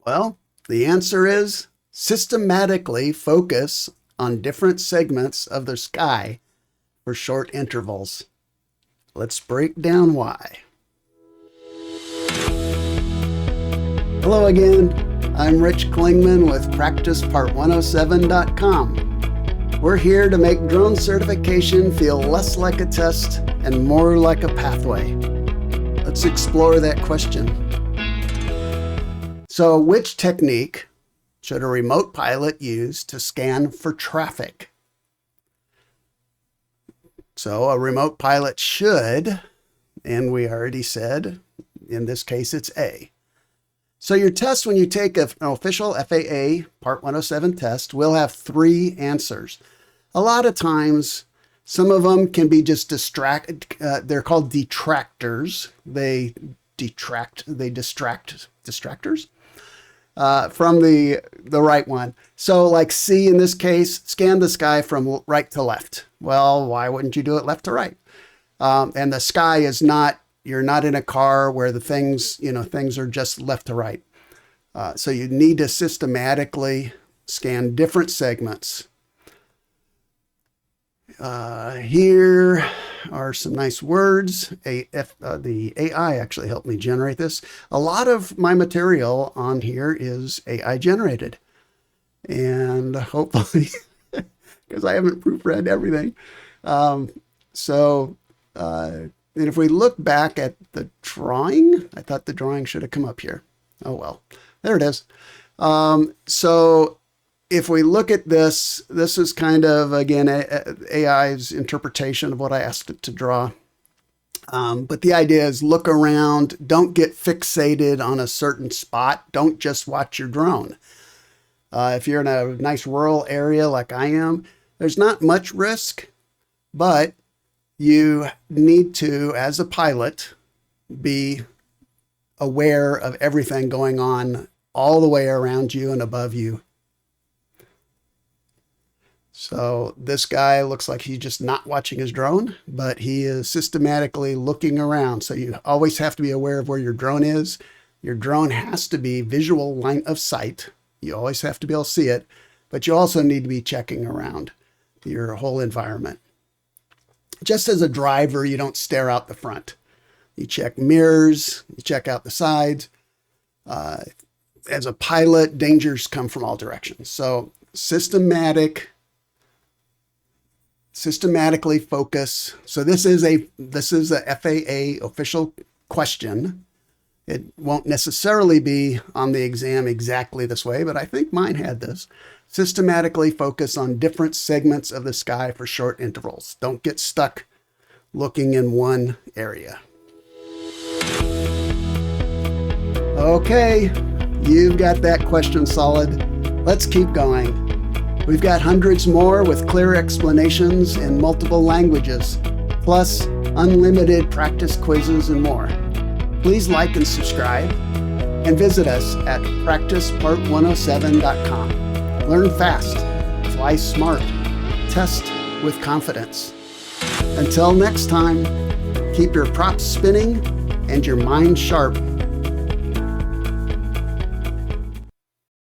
Well, the answer is systematically focus on different segments of the sky for short intervals. Let's break down why. Hello again. I'm Rich Klingman with PracticePart107.com. We're here to make drone certification feel less like a test and more like a pathway. Let's explore that question. So, which technique should a remote pilot use to scan for traffic? So, a remote pilot should, and we already said, in this case, it's A. So your test, when you take an official FAA Part 107 test, will have 3 answers. A lot of times, some of them can be just they're called detractors. They distract distractors from the right one. So like C in this case, scan the sky from right to left. Well, why wouldn't you do it left to right? And the sky is not, you're not in a car where the things are just left to right. So you need to systematically scan different segments. Here are some nice words. The AI actually helped me generate this. A lot of my material on here is AI generated. And hopefully, because I haven't proofread everything. And if we look back at the drawing, I thought the drawing should have come up here. Oh, well, there it is. So if we look at this, this is kind of, again, AI's interpretation of what I asked it to draw. But the idea is look around, don't get fixated on a certain spot. Don't just watch your drone. If you're in a nice rural area like I am, there's not much risk, but you need to, as a pilot, be aware of everything going on all the way around you and above you. So this guy looks like he's just not watching his drone, but he is systematically looking around. So you always have to be aware of where your drone is. Your drone has to be visual line of sight. You always have to be able to see it, but you also need to be checking around your whole environment. Just as a driver, you don't stare out the front. You check mirrors, you check out the sides. As a pilot, dangers come from all directions. So systematically focus. So this is a FAA official question. It won't necessarily be on the exam exactly this way, but I think mine had this. Systematically focus on different segments of the sky for short intervals. Don't get stuck looking in one area. Okay, you've got that question solid. Let's keep going. We've got hundreds more with clear explanations in multiple languages, plus unlimited practice quizzes and more. Please like and subscribe, and visit us at PracticePart107.com. Learn fast, fly smart, test with confidence. Until next time, keep your props spinning and your mind sharp